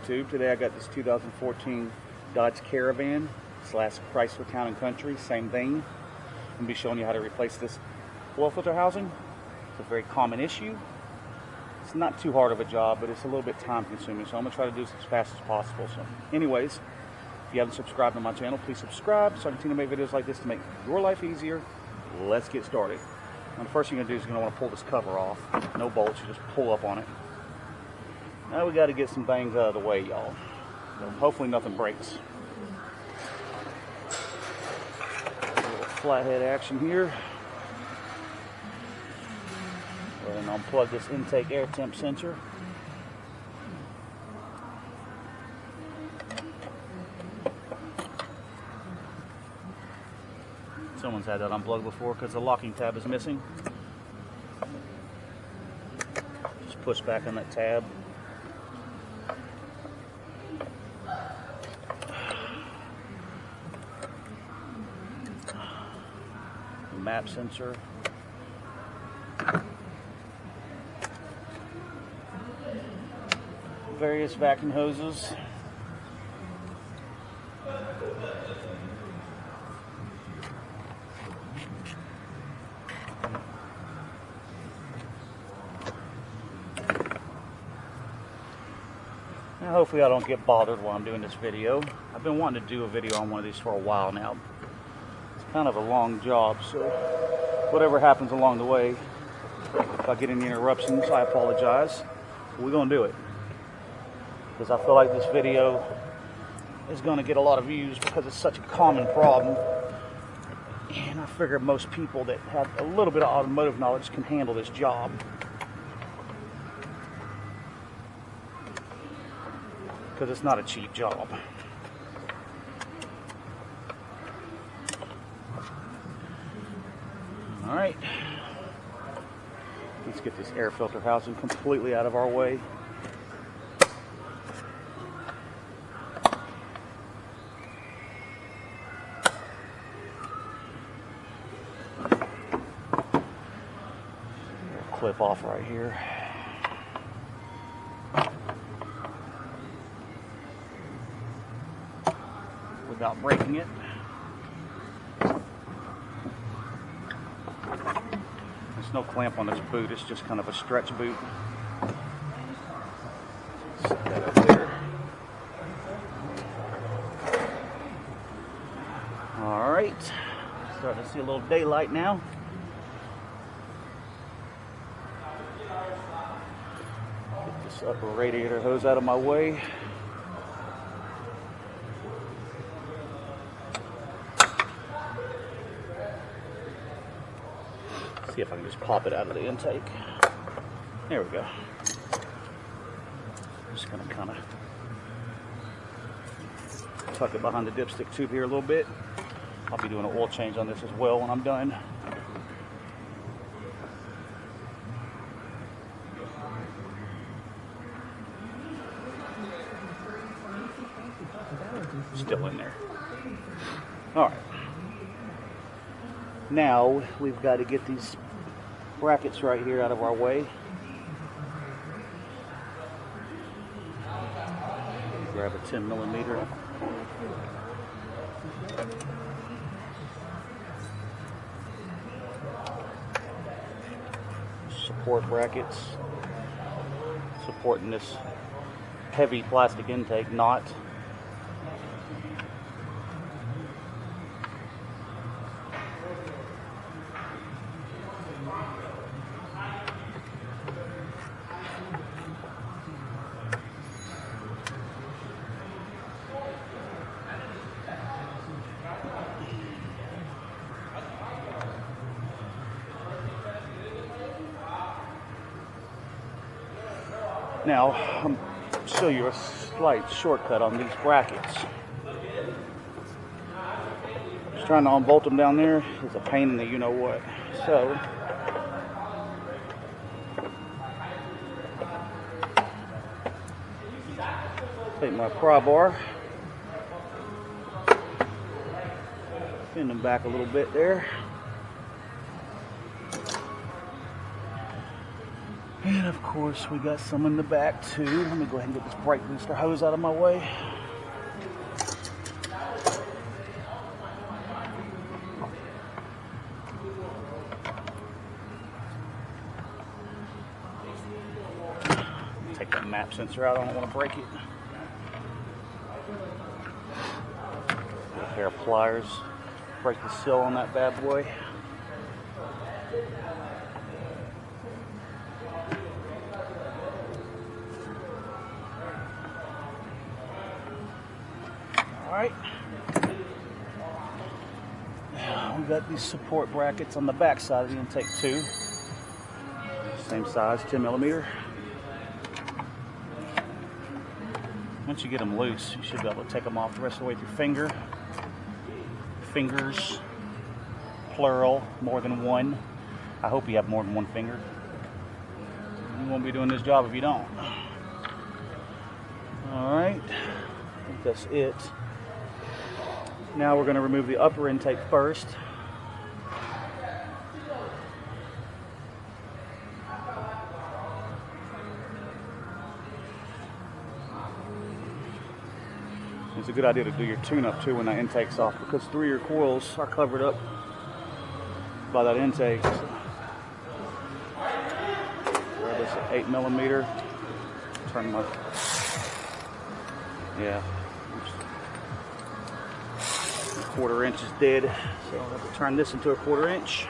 YouTube. Today I got this 2014 Dodge Caravan / Chrysler Town & Country, same thing. I'm going to be showing you how to replace this oil filter housing. It's a very common issue. It's not too hard of a job, but it's a little bit time consuming, so I'm going to try to do this as fast as possible. So anyways, if you haven't subscribed to my channel, please subscribe so I continue to make videos like this to make your life easier. Let's get started. And the first thing you're going to do is you're going to want to pull this cover off. No bolts, you just pull up on it. Now we got to get some things out of the way, y'all. So hopefully nothing breaks. A little flathead action here. Go ahead and unplug this intake air temp sensor. Someone's had that unplugged before because the locking tab is missing. Just push back on that tab. The map sensor. Various vacuum hoses. Now hopefully I don't get bothered while I'm doing this video. I've been wanting to do a video on one of these for a while now. It's kind of a long job, so whatever happens along the way, if I get any interruptions, I apologize. But we're going to do it. Because I feel like this video is going to get a lot of views because it's such a common problem. And I figure most people that have a little bit of automotive knowledge can handle this job. Because it's not a cheap job. Alright. Let's get this air filter housing completely out of our way. Clip off right here. Without breaking it. There's no clamp on this boot, it's just kind of a stretch boot. Set that up there. Alright, starting to see a little daylight now. Get this upper radiator hose out of my way. See if I can just pop it out of the intake. There we go. I'm just going to kind of tuck it behind the dipstick tube here a little bit. I'll be doing an oil change on this as well when I'm done. Still in there. Alright. Now we've got to get these brackets right here out of our way. Grab a 10mm. Support brackets. Supporting this heavy plastic intake, not. Now, I'll show you a slight shortcut on these brackets. Just trying to unbolt them down there is a pain in the you-know-what. So, take my pry bar, bend them back a little bit there. And of course, we got some in the back too. Let me go ahead and get this brake booster hose out of my way. Take that map sensor out, I don't want to break it. Get a pair of pliers, break the seal on that bad boy. Alright. We got these support brackets on the back side of the intake too. Same size, 10mm. Once you get them loose, you should be able to take them off the rest of the way with your fingers, plural, more than one. I hope you have more than one finger. You won't be doing this job if you don't. Alright, I think that's it. Now we're going to remove the upper intake first. It's a good idea to do your tune-up too when that intake's off, because 3 of your coils are covered up by that intake. So, grab this 8mm. Turn my, yeah, a 1/4 inch is dead, so I'll have to turn this into a 1/4 inch.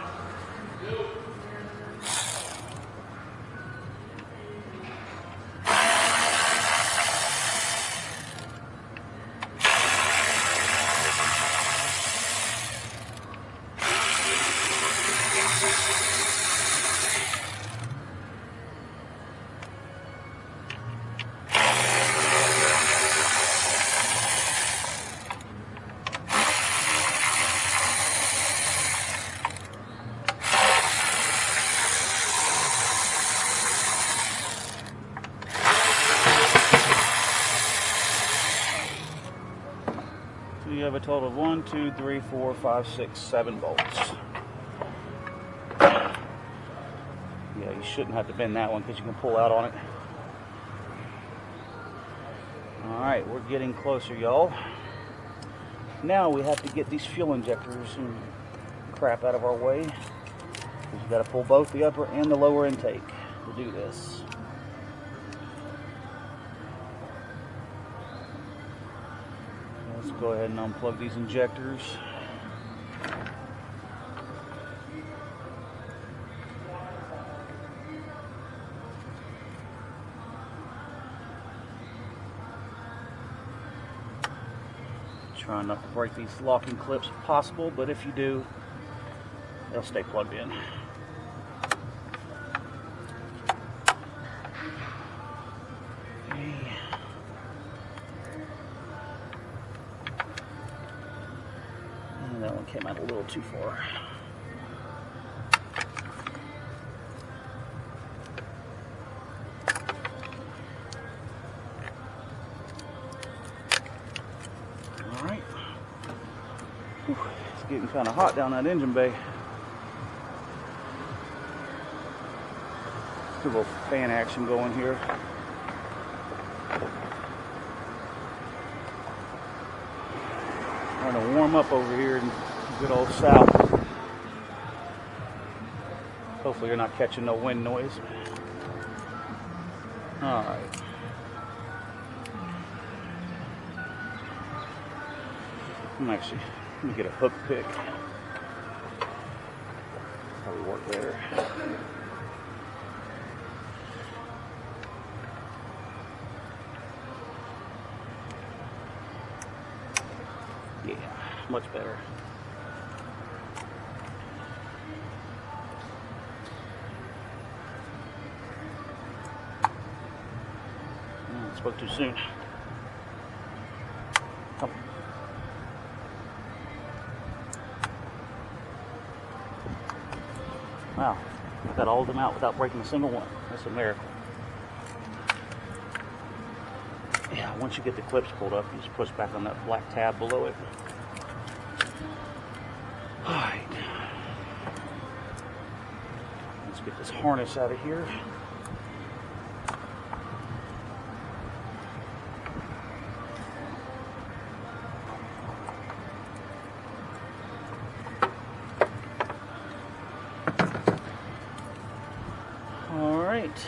You have a total of 1, 2, 3, 4, 5, 6, 7 bolts. Yeah, you shouldn't have to bend that one because you can pull out on it. Alright, we're getting closer, y'all. Now we have to get these fuel injectors and crap out of our way. You've got to pull both the upper and the lower intake to do this. Let's go ahead and unplug these injectors. Try not to break these locking clips if possible, but if you do, they'll stay plugged in. That one came out a little too far. Alright. It's getting kind of hot down that engine bay. There's a little fan action going here. Trying to warm up over here in good old South. Hopefully you're not catching no wind noise. Alright. Let me get a hook pick. Probably work better. Yeah, much better. I spoke too soon. Oh. Wow, I got all of them out without breaking a single one. That's a miracle. Yeah, once you get the clips pulled up, you just push back on that black tab below it. Alright. Let's get this harness out of here. right.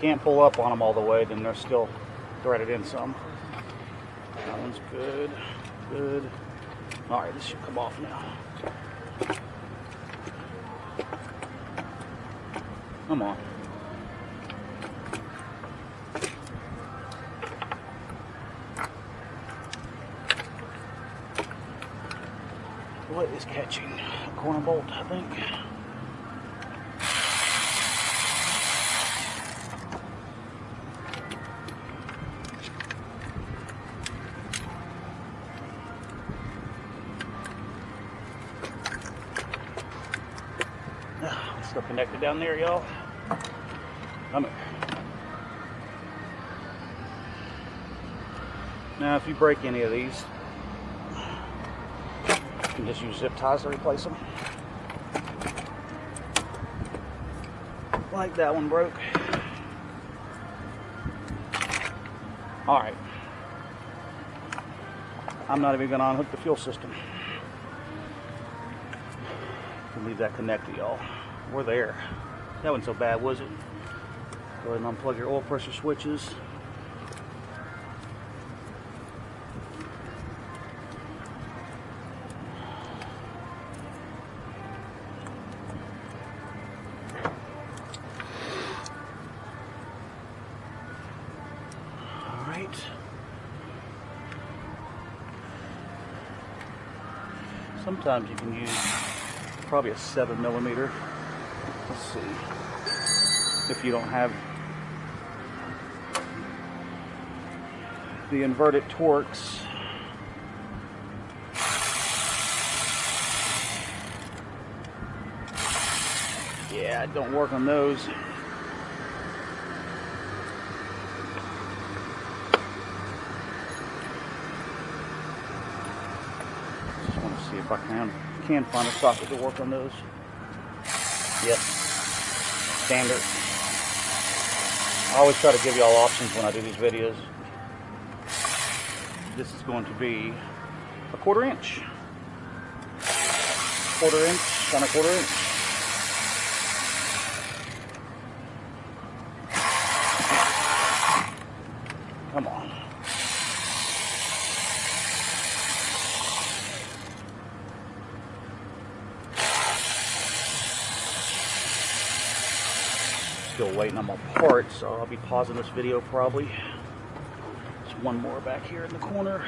Can't pull up on them all the way, then they're still threaded in some. That one's good, good. All right, this should come off now. Come on. What is catching? A corner bolt, I think. Still connected down there, y'all. Come here. Now, if you break any of these, you can just use zip ties to replace them. Like that one broke. All right. I'm not even going to unhook the fuel system. Can leave that connected, y'all. We're there. That wasn't so bad, was it? Go ahead and unplug your oil pressure switches. All right. Sometimes you can use probably a 7mm. Let's see if you don't have the inverted torques. Yeah, it don't work on those. Just want to see if I can find a socket to work on those. Yep. Standard. I always try to give y'all options when I do these videos. This is going to be a 1/4 inch. 1/4 inch on a 1/4 inch. Come on. Still waiting on my parts, so I'll be pausing this video probably. There's one more back here in the corner.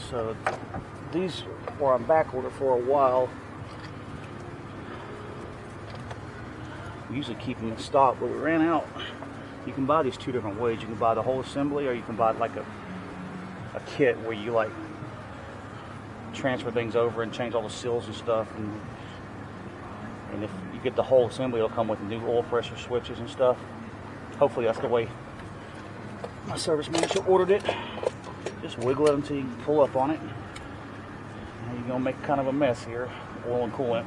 So these were on back order for a while. We usually keep them in stock, but we ran out. You can buy these two different ways. You can buy the whole assembly, or you can buy like a kit where you like transfer things over and change all the seals and stuff, and if you get the whole assembly, it'll come with new oil pressure switches and stuff. Hopefully that's the way my service manager ordered it. Just wiggle it until you can pull up on it. Now you're gonna make kind of a mess here, oil and coolant.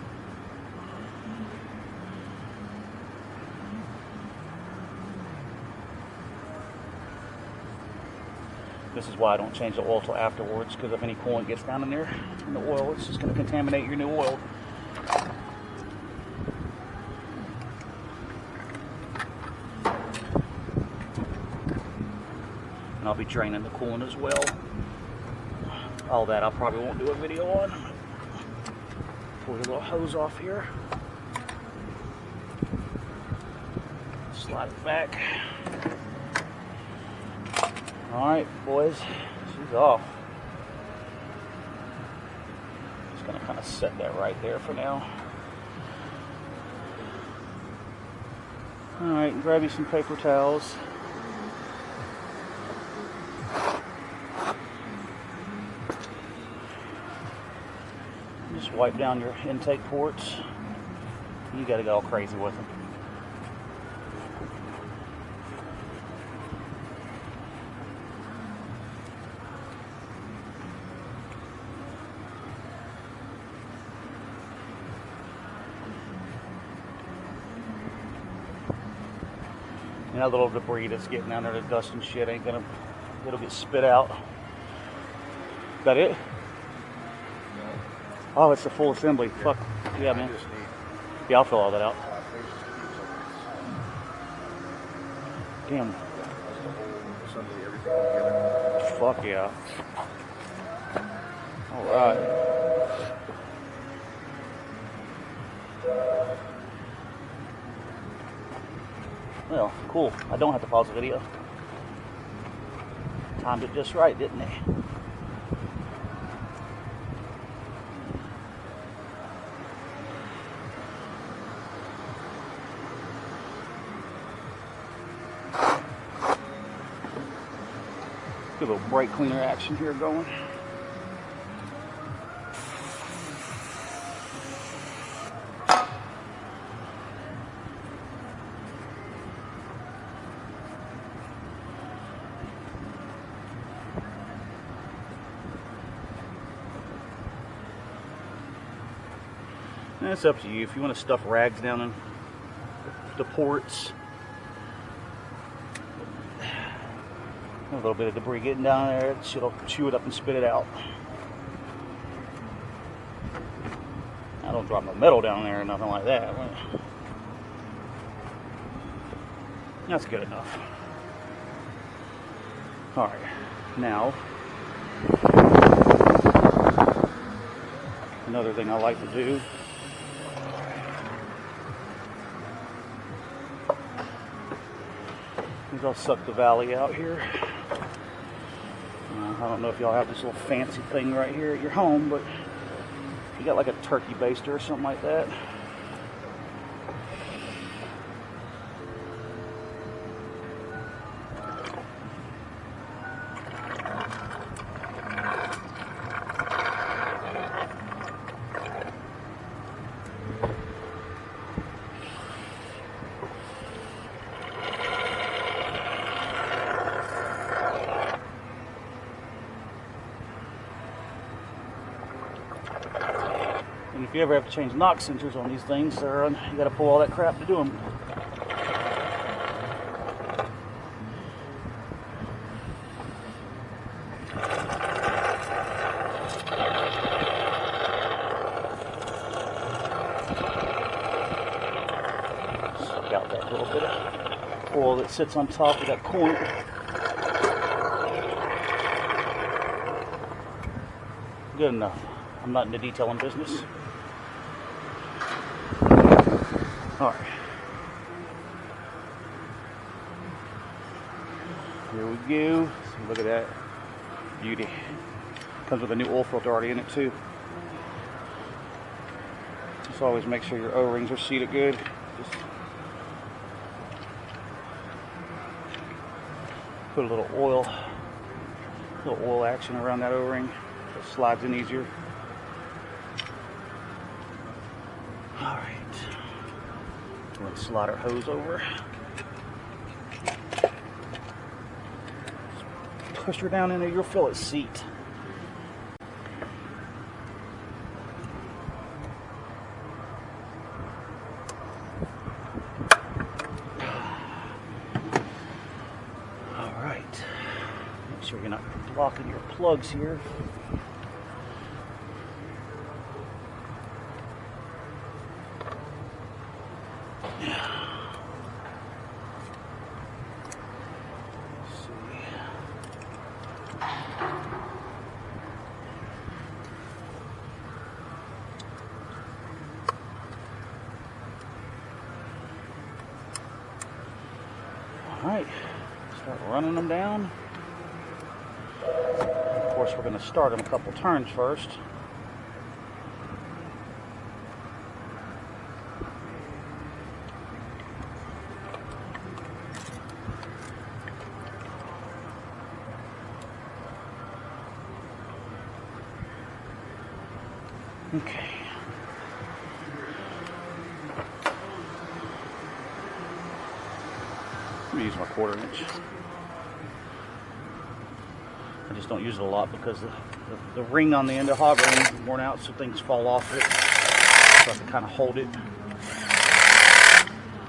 This is why I don't change the oil till afterwards, because if any coolant gets down in there in the oil, it's just going to contaminate your new oil. And I'll be draining the coolant as well. All that I probably won't do a video on. Pull your little hose off here. Slide it back. Alright, boys, she's off. Just gonna kind of set that right there for now. Alright, grab you some paper towels. Just wipe down your intake ports. You gotta go all crazy with them. And that little debris that's getting down there, the dust and shit, ain't gonna, it'll get spit out. Is that it? Oh, it's the full assembly. Yeah. Fuck. Yeah, man. Yeah, I'll fill all that out. Damn. Fuck yeah. Alright. Well, cool. I don't have to pause the video. Timed it just right, didn't they? Get a little brake cleaner action here going. And it's up to you. If you want to stuff rags down in the ports, a little bit of debris getting down there, it'll chew it up and spit it out. I don't drop no metal down there or nothing like that. That's good enough. Alright, now another thing I like to do is I'll suck the valley out here. I don't know if y'all have this little fancy thing right here at your home, but if you got like a turkey baster or something like that, and if you ever have to change knock sensors on these things, you got to pull all that crap to do them. Suck out that little bit of oil that sits on top of that coolant. Good enough. I'm not in the detailing business. Alright. Here we go. So look at that. Beauty. Comes with a new oil filter already in it too. Just always make sure your O-rings are seated good. Just put a little oil action around that O-ring. It slides in easier. Alright. Let's slide our hose over. Push her down into your fillet seat. Alright. sure you're not blocking your plugs here. Alright, start running them down. Of course, we're going to start them a couple turns first. Okay. I'm going to use my 1/4 inch. I just don't use it a lot because the ring on the end of the hog ring is worn out, so things fall off it. So I can kind of hold it.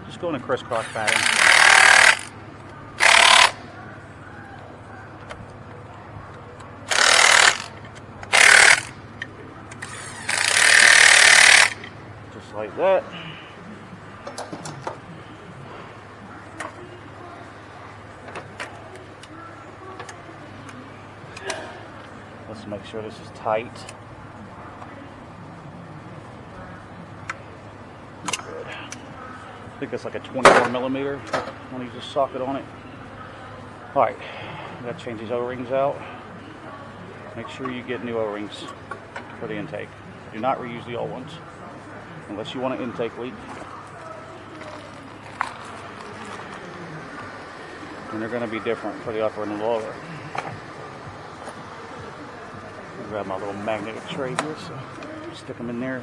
Just go in a crisscross pattern. Just like that. Let's make sure this is tight. Good. I think that's like a 24mm. I'm going to use a socket on it. Alright, got to change these O-rings out. Make sure you get new O-rings for the intake. Do not reuse the old ones unless you want an intake leak. And they're going to be different for the upper and the lower. Grab my little magnetic tray here, so stick them in there.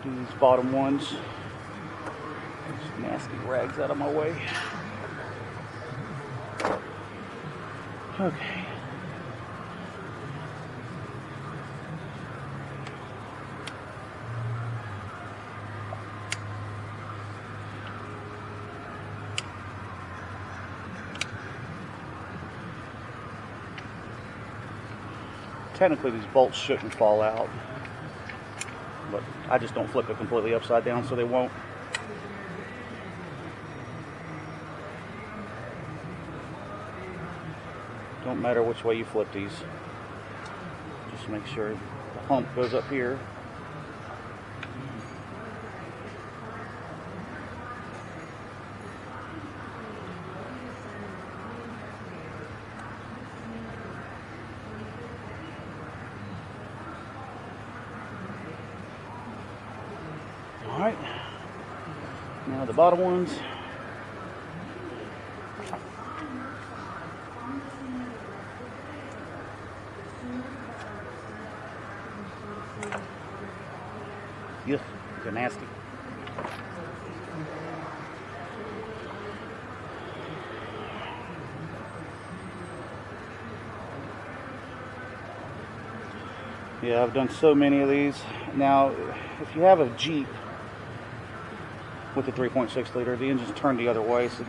Do these bottom ones. These nasty rags out of my way. Okay. Technically, these bolts shouldn't fall out, but I just don't flip it completely upside down so they won't. Don't matter which way you flip these. Just make sure the hump goes up here. Alright, now the bottom ones. Yes, they're nasty. Yeah, I've done so many of these. Now, if you have a Jeep with the 3.6 liter, the engine's turned the other way. So,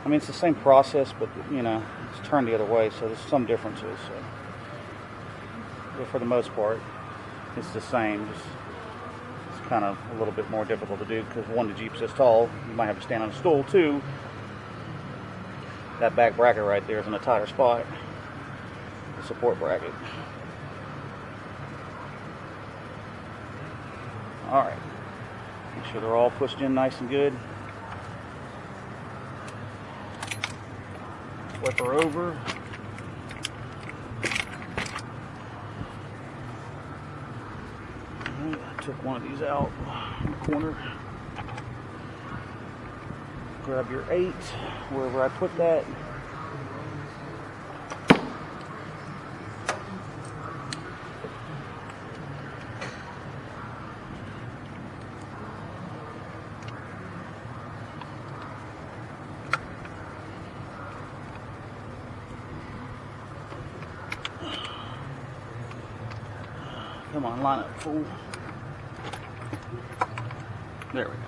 I mean, it's the same process, but you know, it's turned the other way. So there's some differences. So. But for the most part, it's the same. It's kind of a little bit more difficult to do because one, the Jeep's this tall. You might have to stand on a stool. Two, that back bracket right there is in a tighter spot. The support bracket. All right. Make sure they're all pushed in nice and good. Flip her over. I took one of these out in the corner. Grab your 8, wherever I put that. Come on, line up, fool. There we go.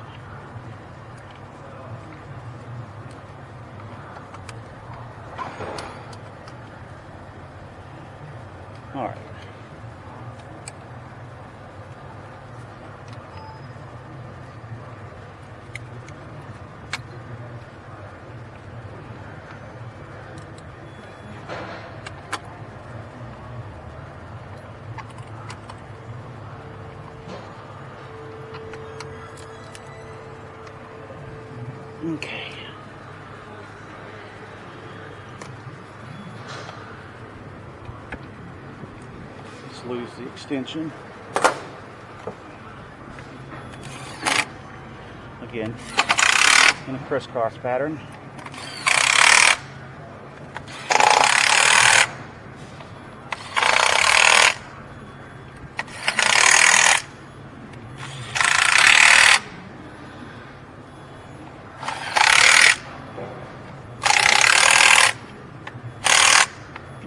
Okay. Let's lose the extension. Again, in a crisscross pattern.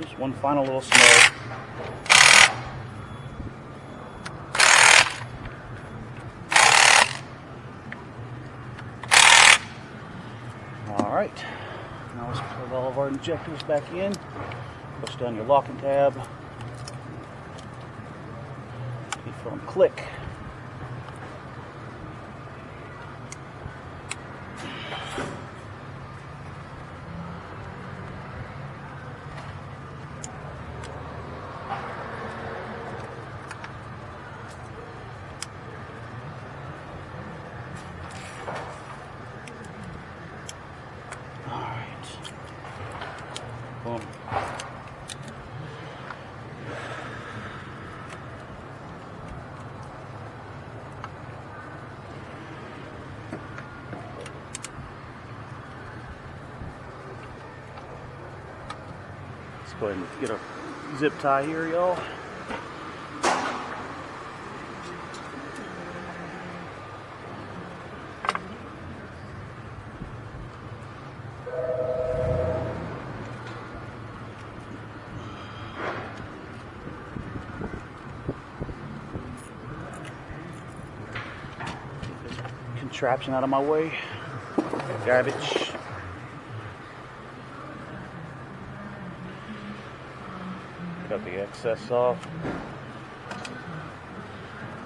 Just one final little snug. Alright, now let's plug all of our injectors back in. Push down your locking tab. You feel them click. Boom. Let's go ahead and get a zip tie here, y'all. Contraption out of my way. Garbage. Got the excess off.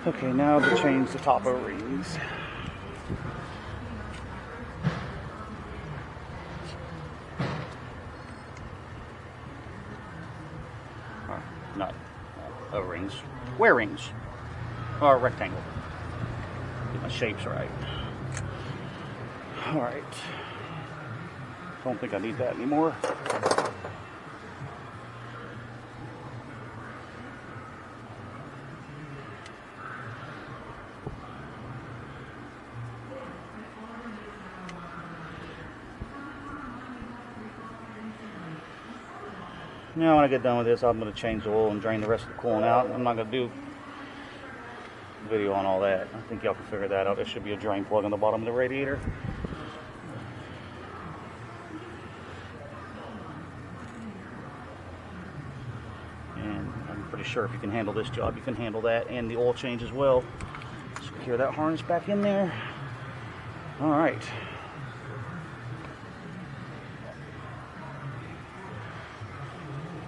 Okay, now to change the top O-rings. Not O-rings. Square rings. Or rectangle. Get my shapes right. Alright. Don't think I need that anymore. Now when I get done with this, I'm going to change the oil and drain the rest of the coolant out. I'm not going to do a video on all that. I think y'all can figure that out. There should be a drain plug on the bottom of the radiator. And I'm pretty sure if you can handle this job, you can handle that and the oil change as well. Secure that harness back in there. All right.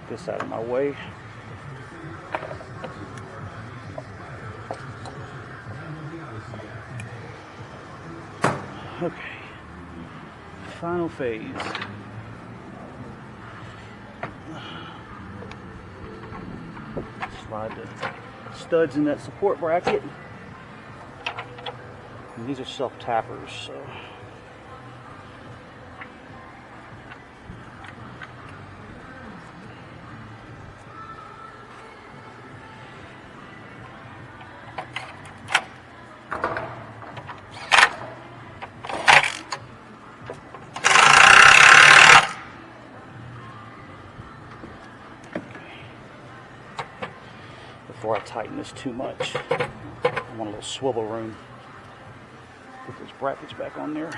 This out of my way. Okay, final phase. Slide the studs in that support bracket. And these are self-tappers, so. Before I tighten this too much, I want a little swivel room. Put those brackets back on there.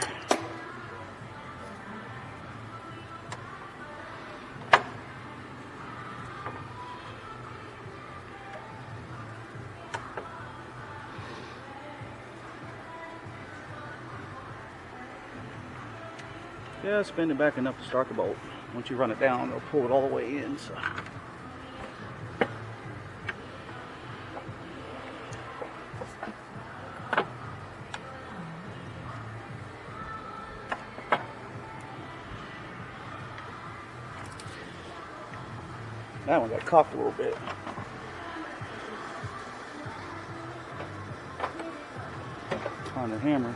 Yeah, spin it back enough to start the bolt. Once you run it down, it'll pull it all the way in. So. That one got cocked a little bit. On the hammer.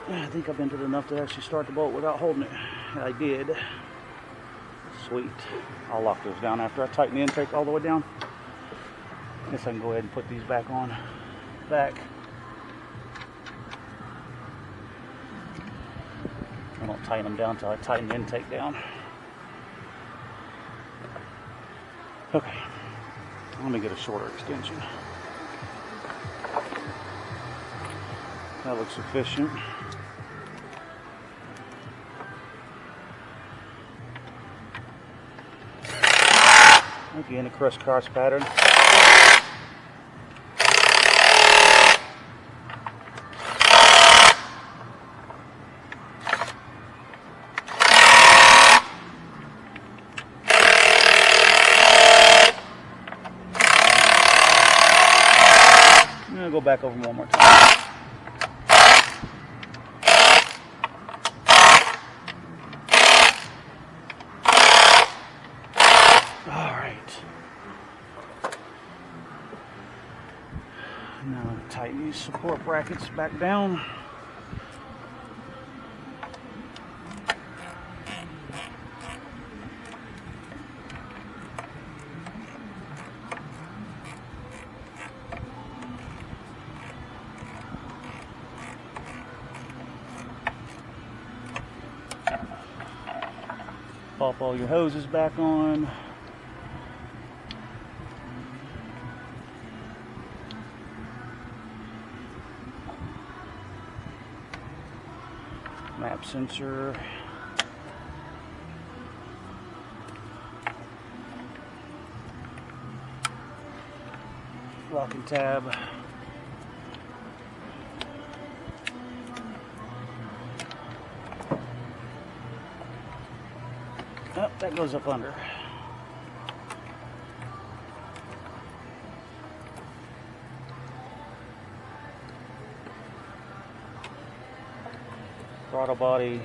I think I bent it enough to actually start the bolt without holding it. And I did. Sweet. I'll lock those down after I tighten the intake all the way down. Guess I can go ahead and put these back on. I don't tighten them down until I tighten the intake down. Okay. Let me get a shorter extension. That looks sufficient. Again, a crisscross pattern. I'm going to go back over one more time. Now tighten these support brackets back down. Pop all your hoses back on. Map sensor. Locking tab. Oh, that goes up under. Throttle body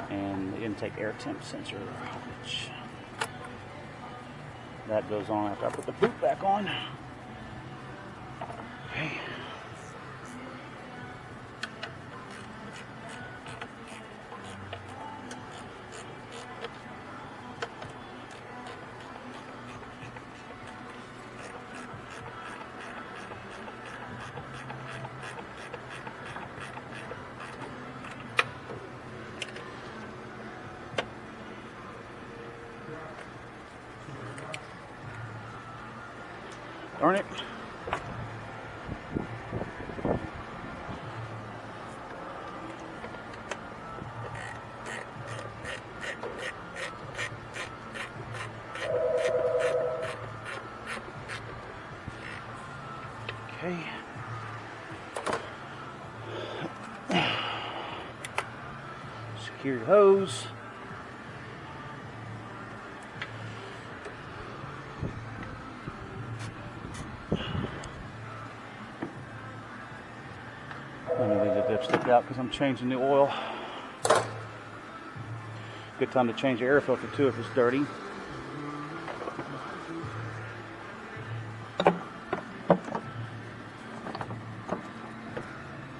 and the intake air temp sensor, which that goes on after I put the boot back on. Okay. Darn it. Okay. Secure your hose. Let me leave the dipstick out because I'm changing the oil. Good time to change the air filter too if it's dirty.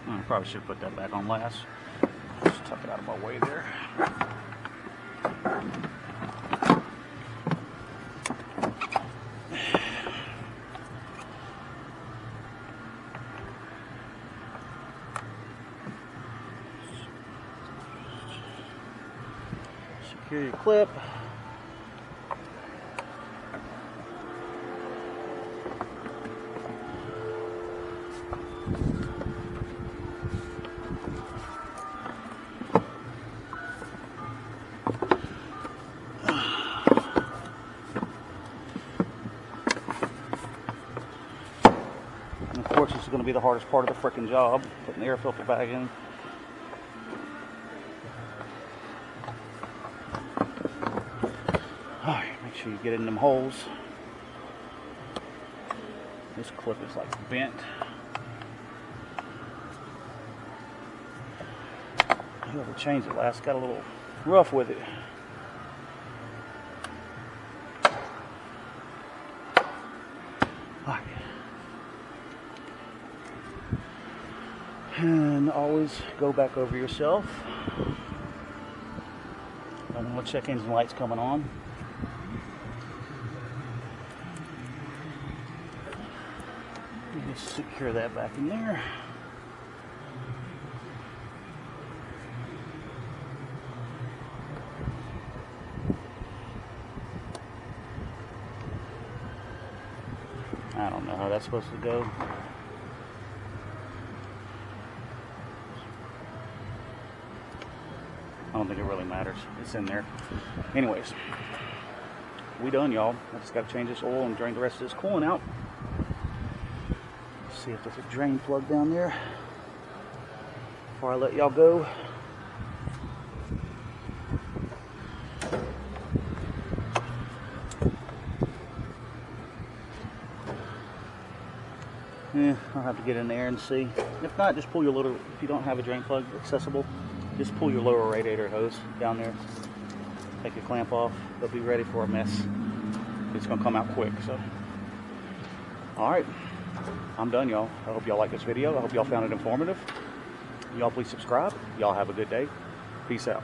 I probably should put that back on last. Just tuck it out of my way there. Secure your clip. And of course, this is going to be the hardest part of the frickin' job, putting the air filter bag in. Alright, make sure you get in them holes. This clip is like bent. Whoever changed it last got a little rough with it. Alright. And always go back over yourself. I'm going to check engine lights coming on. Just secure that back in there. I don't know how that's supposed to go. I don't think it really matters. It's in there. Anyways, we done, y'all. I just got to change this oil and drain the rest of this coolant out. Let's see if there's a drain plug down there before I let y'all go. Yeah, I'll have to get in there and see. If not, just pull your little, if you don't have a drain plug accessible, just pull your lower radiator hose down there. Take your clamp off. They'll be ready for a mess. It's going to come out quick. So, all right, I'm done, y'all. I hope y'all like this video. I hope y'all found it informative. Y'all please subscribe. Y'all have a good day. Peace out.